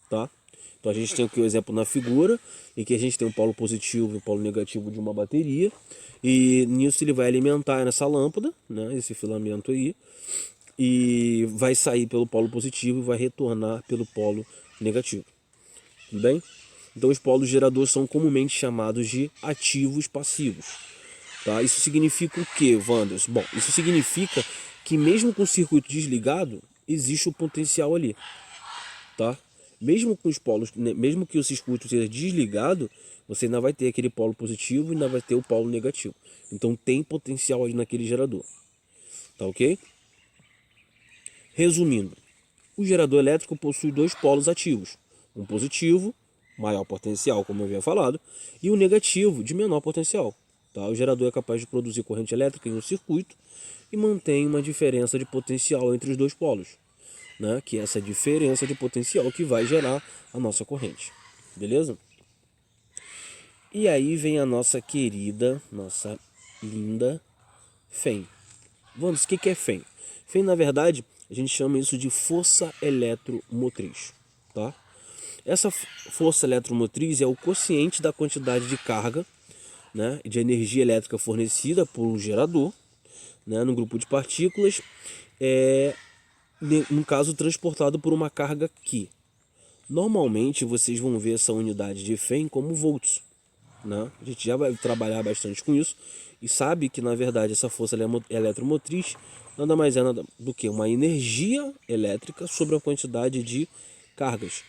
tá? Então a gente tem aqui o exemplo na figura, em que a gente tem um polo positivo e um polo negativo de uma bateria, e nisso ele vai alimentar nessa lâmpada, né, esse filamento aí, e vai sair pelo polo positivo e vai retornar pelo polo negativo. Tudo bem? Então os polos geradores são comumente chamados de ativos passivos. Tá? Isso significa o que, Wanders? Bom, isso significa que mesmo com o circuito desligado, existe o potencial ali. Tá? Mesmo com os polos, mesmo que o circuito seja desligado, você ainda vai ter aquele polo positivo e ainda vai ter o polo negativo. Então tem potencial ali naquele gerador. Tá ok? Resumindo, o gerador elétrico possui dois polos ativos, um positivo, maior potencial, como eu havia falado, e um negativo, de menor potencial. Tá? O gerador é capaz de produzir corrente elétrica em um circuito e mantém uma diferença de potencial entre os dois polos, né? Que é essa diferença de potencial que vai gerar a nossa corrente. Beleza? E aí vem a nossa querida, nossa linda FEM. Vamos, o que é FEM? FEM, na verdade, a gente chama isso de força eletromotriz, tá? Essa força eletromotriz é o quociente da quantidade de carga, né, de energia elétrica fornecida por um gerador, né, no grupo de partículas, no caso transportado por uma carga Q. Normalmente vocês vão ver essa unidade de FEM como volts, né? A gente já vai trabalhar bastante com isso e sabe que na verdade essa força eletromotriz nada mais é nada do que uma energia elétrica sobre a quantidade de cargas,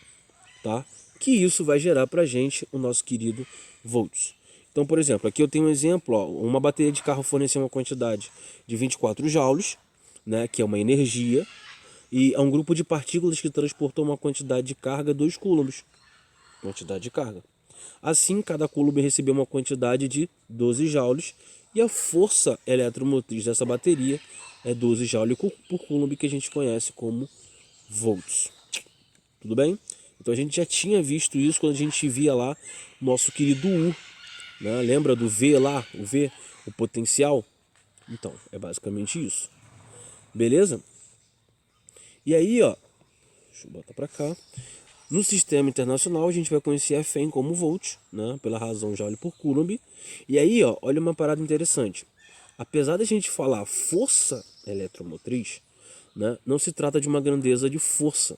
tá? Que isso vai gerar para a gente o nosso querido volts. Então, por exemplo, aqui eu tenho um exemplo, ó, uma bateria de carro fornecer uma quantidade de 24 joules, né, que é uma energia, e é um grupo de partículas que transportou uma quantidade de carga 2 coulombs, quantidade de carga. Assim, cada coulomb recebeu uma quantidade de 12 joules e a força eletromotriz dessa bateria é 12 joules por coulomb, que a gente conhece como volts. Tudo bem? Então a gente já tinha visto isso quando a gente via lá nosso querido U, né? Lembra do V lá, o V, o potencial? Então, é basicamente isso. Beleza? E aí, ó, deixa eu botar para cá. No sistema internacional, a gente vai conhecer a FEM como volt, né, pela razão Joule por Coulomb. E aí, ó, olha uma parada interessante. Apesar da gente falar força eletromotriz, né, não se trata de uma grandeza de força.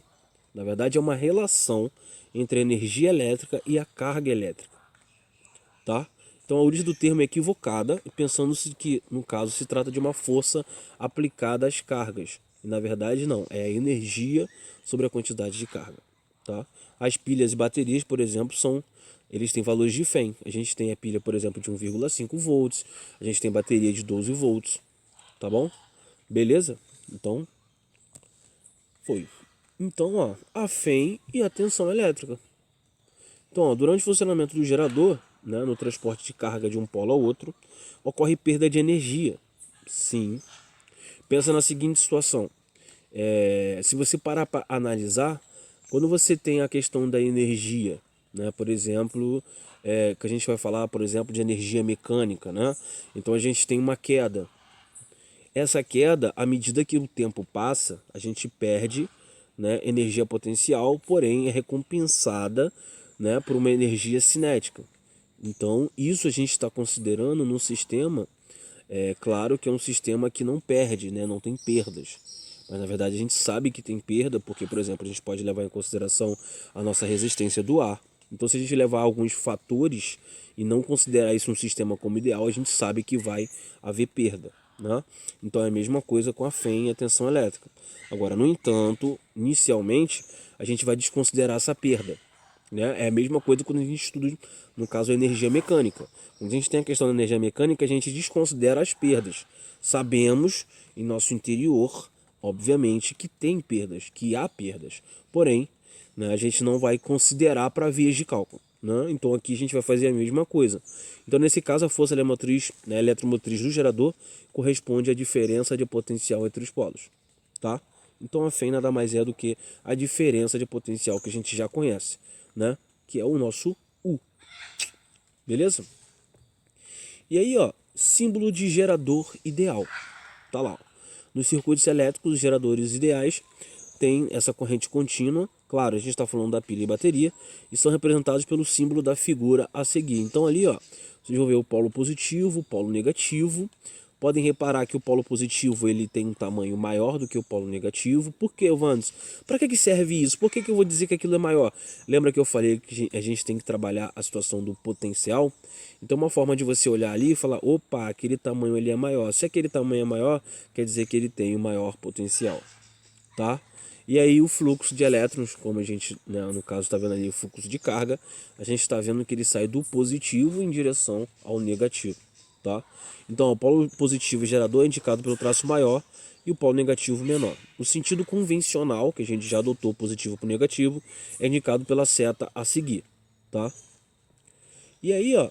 Na verdade, é uma relação entre a energia elétrica e a carga elétrica. Tá? Então, a origem do termo é equivocada, pensando-se que, no caso, se trata de uma força aplicada às cargas. E, na verdade, não. É a energia sobre a quantidade de carga. Tá? As pilhas e baterias, por exemplo, eles têm valores de FEM. A gente tem a pilha, por exemplo, de 1,5 volts. A gente tem bateria de 12 volts. Tá bom? Beleza? Então, foi. Então, ó, a FEM e a tensão elétrica. Então, ó, durante o funcionamento do gerador, né, no transporte de carga de um polo ao outro, ocorre perda de energia. Sim. Pensa na seguinte situação. Se você parar para analisar, quando você tem a questão da energia, né, por exemplo, que a gente vai falar, por exemplo, de energia mecânica, né? Então a gente tem uma queda. Essa queda, à medida que o tempo passa, a gente perde, né, energia potencial, porém é recompensada, né, por uma energia cinética. Então, isso a gente está considerando no sistema, claro que é um sistema que não perde, né, não tem perdas. Mas na verdade a gente sabe que tem perda, porque, por exemplo, a gente pode levar em consideração a nossa resistência do ar. Então, se a gente levar alguns fatores e não considerar isso um sistema como ideal, a gente sabe que vai haver perda, né? Então é a mesma coisa com a FEM e a tensão elétrica. Agora, no entanto, inicialmente, a gente vai desconsiderar essa perda, né? É a mesma coisa quando a gente estuda, no caso, a energia mecânica. Quando a gente tem a questão da energia mecânica, a gente desconsidera as perdas. Sabemos, em nosso interior, obviamente, que tem perdas, que há perdas. Porém, né, a gente não vai considerar para vias de cálculo. Né? Então aqui a gente vai fazer a mesma coisa. Então nesse caso a força eletromotriz, né, eletromotriz do gerador corresponde à diferença de potencial entre os polos. Tá? Então a FEM nada mais é do que a diferença de potencial que a gente já conhece, né? Que é o nosso U. Beleza? E aí, ó, símbolo de gerador ideal. Tá lá. Ó. Nos circuitos elétricos, os geradores ideais têm essa corrente contínua. Claro, a gente está falando da pilha e bateria. E são representados pelo símbolo da figura a seguir. Então ali, ó, vocês vão ver o polo positivo, o polo negativo. Podem reparar que o polo positivo ele tem um tamanho maior do que o polo negativo. Por que, Vandes? Para que serve isso? Por que eu vou dizer que aquilo é maior? Lembra que eu falei que a gente tem que trabalhar a situação do potencial? Então uma forma de você olhar ali e falar, opa, aquele tamanho ele é maior. Se aquele tamanho é maior, quer dizer que ele tem o maior potencial, tá? E aí o fluxo de elétrons, como a gente, né, no caso está vendo ali o fluxo de carga, a gente está vendo que ele sai do positivo em direção ao negativo, tá? Então o polo positivo gerador é indicado pelo traço maior e o polo negativo menor. O sentido convencional, que a gente já adotou positivo para o negativo, é indicado pela seta a seguir, tá? E aí, ó,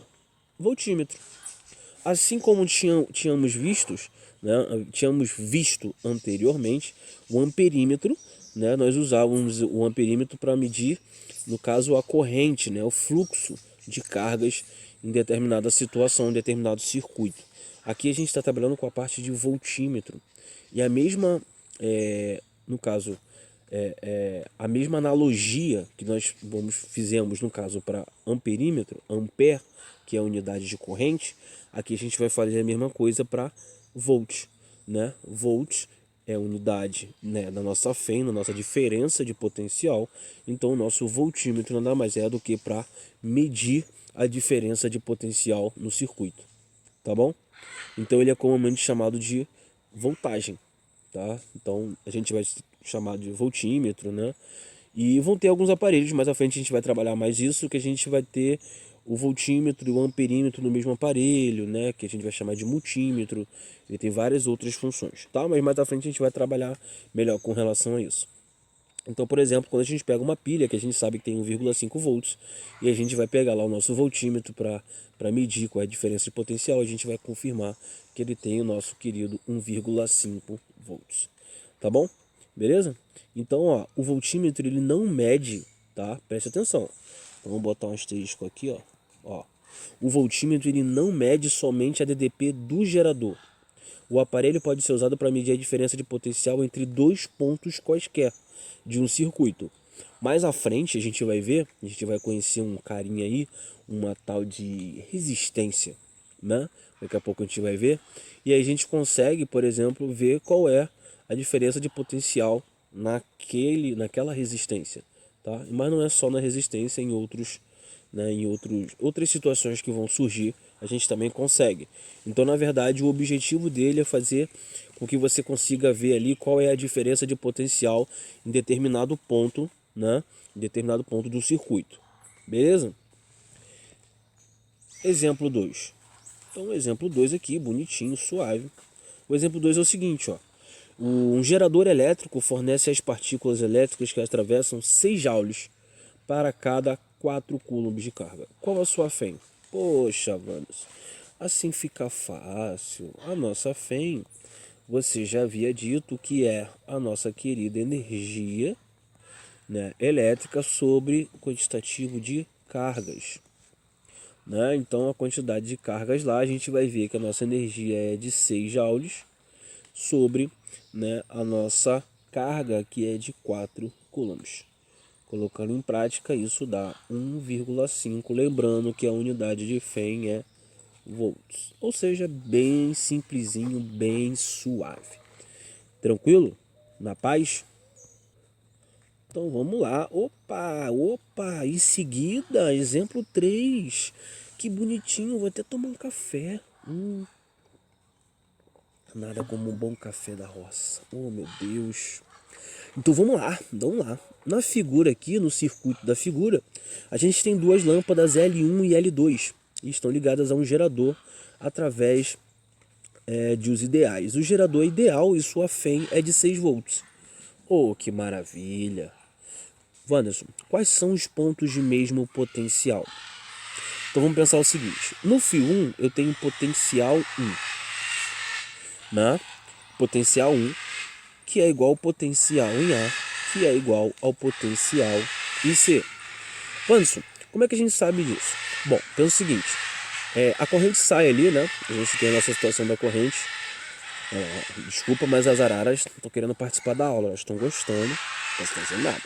voltímetro. Assim como tínhamos visto anteriormente, o amperímetro, né, nós usávamos o amperímetro para medir, no caso, a corrente, né, o fluxo de cargas em determinada situação, em determinado circuito. Aqui a gente está trabalhando com a parte de voltímetro. E a mesma, no caso, a mesma analogia que nós fizemos, no caso, para amperímetro, ampere, que é a unidade de corrente, aqui a gente vai fazer a mesma coisa para volt, né? Volt é a unidade, né, da nossa FEM, da nossa diferença de potencial. Então o nosso voltímetro nada mais é do que para medir a diferença de potencial no circuito, tá bom? Então ele é comumente chamado de voltagem, tá? Então a gente vai chamar de voltímetro, né? E vão ter alguns aparelhos, mais à frente a gente vai trabalhar mais isso, que a gente vai ter o voltímetro e o amperímetro no mesmo aparelho, né? Que a gente vai chamar de multímetro. Ele tem várias outras funções, tá? Mas mais à frente a gente vai trabalhar melhor com relação a isso. Então, por exemplo, quando a gente pega uma pilha que a gente sabe que tem 1,5 volts e a gente vai pegar lá o nosso voltímetro para medir qual é a diferença de potencial, a gente vai confirmar que ele tem o nosso querido 1,5 volts. Tá bom? Beleza? Então, ó, o voltímetro ele não mede, tá? Preste atenção. Então, vamos botar um asterisco aqui, ó. O voltímetro ele não mede somente a DDP do gerador. O aparelho pode ser usado para medir a diferença de potencial entre dois pontos quaisquer de um circuito. Mais à frente a gente vai ver, a gente vai conhecer um carinha aí, uma tal de resistência, né? Daqui a pouco a gente vai ver. E aí a gente consegue, por exemplo, ver qual é a diferença de potencial naquela resistência, tá? Mas não é só na resistência, em outros, né, outras situações que vão surgir, a gente também consegue. Então, na verdade, o objetivo dele é fazer com que você consiga ver ali qual é a diferença de potencial em determinado ponto, né, em determinado ponto do circuito. Beleza? Exemplo 2. Então, o exemplo 2 aqui, bonitinho, suave. O exemplo 2 é o seguinte, ó. Um gerador elétrico fornece as partículas elétricas que atravessam 6 joules para cada 4 coulombs de carga. Qual a sua FEM? Poxa, Vandos, assim fica fácil. A nossa FEM você já havia dito que é a nossa querida energia, né, elétrica sobre o quantitativo de cargas. Né? Então a quantidade de cargas lá, a gente vai ver que a nossa energia é de 6 joules sobre, né, a nossa carga, que é de 4 coulombs. Colocando em prática, isso dá 1,5, lembrando que a unidade de Fem é volts. Ou seja, bem simplesinho, bem suave. Tranquilo? Na paz? Então vamos lá. Opa! Em seguida, exemplo 3. Que bonitinho, vou até tomar um café. Nada como um bom café da roça. Oh, meu Deus. Então vamos lá. Na figura aqui, no circuito da figura, a gente tem duas lâmpadas L1 e L2. E estão ligadas a um gerador através de os ideais. O gerador é ideal e sua FEM é de 6 volts. Oh, que maravilha! Wanderson, quais são os pontos de mesmo potencial? Então vamos pensar o seguinte. No fio 1 eu tenho potencial 1. Né? Potencial 1, que é igual ao potencial em A, que é igual ao potencial em C. Wanderson, como é que a gente sabe disso? Bom, pensa o seguinte. A corrente sai ali, né? A gente tem a nossa situação da corrente. Desculpa, mas as araras estão querendo participar da aula. Elas estão gostando, não estão fazendo nada.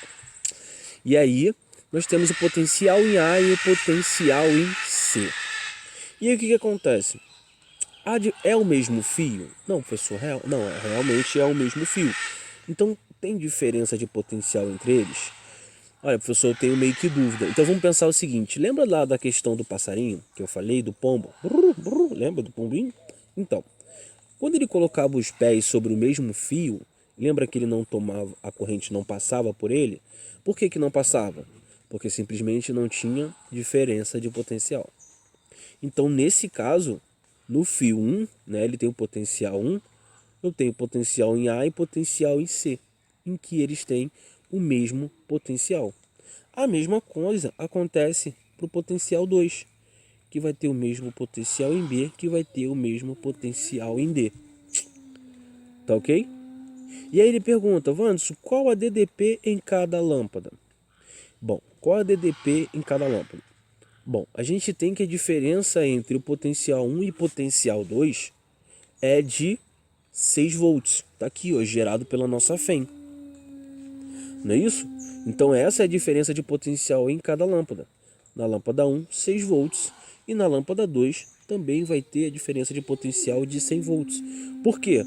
E aí, nós temos o potencial em A e o potencial em C. E aí o que acontece? É o mesmo fio? Não, professor, não, realmente é o mesmo fio. Então, tem diferença de potencial entre eles? Olha, professor, eu tenho meio que dúvida. Então, vamos pensar o seguinte. Lembra lá da questão do passarinho, que eu falei, do pombo? Lembra do pombinho? Então, quando ele colocava os pés sobre o mesmo fio, lembra que ele não tomava, a corrente não passava por ele? Por que não passava? Porque simplesmente não tinha diferença de potencial. Então, nesse caso, no fio 1, né, ele tem o potencial 1, eu tenho potencial em A e potencial em C, em que eles têm o mesmo potencial. A mesma coisa acontece para o potencial 2, que vai ter o mesmo potencial em B, que vai ter o mesmo potencial em D. Tá ok? E aí ele pergunta, Wanderson, qual a DDP em cada lâmpada? Bom, qual a DDP em cada lâmpada? Bom, a gente tem que a diferença entre o potencial 1 e potencial 2 é de 6 volts. Tá aqui, ó, gerado pela nossa FEM. Não é isso? Então essa é a diferença de potencial em cada lâmpada. Na lâmpada 1, 6 volts. E na lâmpada 2 também vai ter a diferença de potencial de 100 volts. Por quê?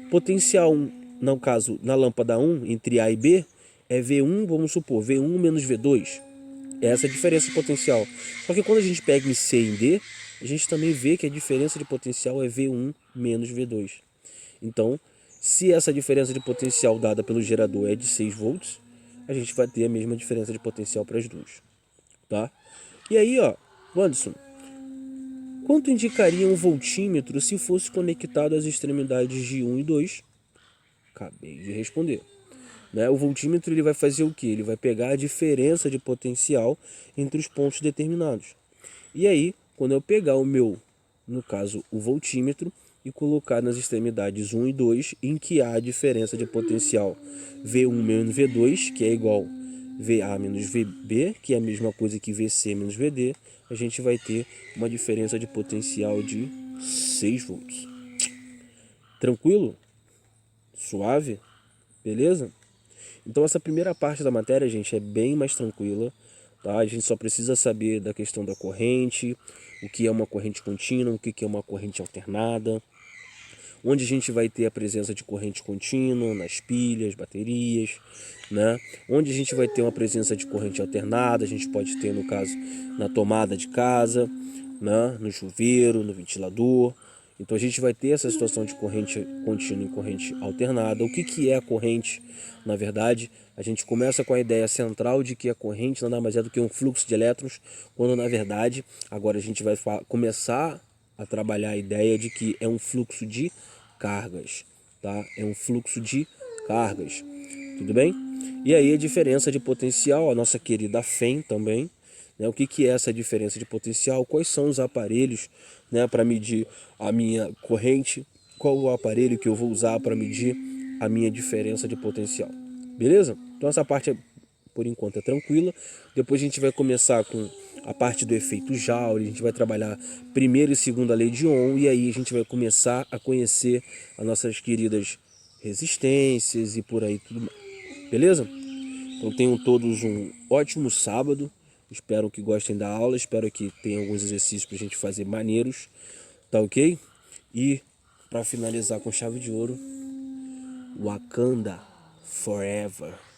Potencial 1, no caso, na lâmpada 1, entre A e B, é V1, vamos supor, V1 menos V2. Essa é a diferença de potencial. Só que quando a gente pega em C e em D, a gente também vê que a diferença de potencial é V1 menos V2. Então, se essa diferença de potencial dada pelo gerador é de 6 volts, a gente vai ter a mesma diferença de potencial para as duas. Tá? E aí, ó, Wanderson, quanto indicaria um voltímetro se fosse conectado às extremidades de 1 e 2? Acabei de responder. Né? O voltímetro ele vai fazer o que? Ele vai pegar a diferença de potencial entre os pontos determinados. E aí, quando eu pegar o meu, no caso, o voltímetro, e colocar nas extremidades 1 e 2, em que há a diferença de potencial V1 menos V2, que é igual VA menos VB, que é a mesma coisa que VC menos VD, a gente vai ter uma diferença de potencial de 6 volts. Tranquilo? Suave? Beleza? Então essa primeira parte da matéria, gente, é bem mais tranquila, tá? A gente só precisa saber da questão da corrente, o que é uma corrente contínua, o que é uma corrente alternada, onde a gente vai ter a presença de corrente contínua nas pilhas, baterias, né? Onde a gente vai ter uma presença de corrente alternada, a gente pode ter, no caso, na tomada de casa, né? No chuveiro, no ventilador. Então a gente vai ter essa situação de corrente contínua e corrente alternada. O que é a corrente? Na verdade, a gente começa com a ideia central de que a corrente nada mais é do que um fluxo de elétrons, quando na verdade agora a gente vai começar a trabalhar a ideia de que é um fluxo de cargas, tá? É um fluxo de cargas, tudo bem? E aí a diferença de potencial, a nossa querida FEM também, né? O que é essa diferença de potencial? Quais são os aparelhos, né, para medir a minha corrente qual o aparelho que eu vou usar para medir a minha diferença de potencial. Beleza? Então essa parte, por enquanto, é tranquila. Depois a gente vai começar com a parte do efeito Joule, a gente vai trabalhar primeira e segunda lei de Ohm, e aí a gente vai começar a conhecer as nossas queridas resistências e por aí tudo mais. Beleza? Então tenham todos um ótimo sábado. Espero que gostem da aula, espero que tenham alguns exercícios pra gente fazer maneiros, tá ok? E para finalizar com chave de ouro, Wakanda Forever.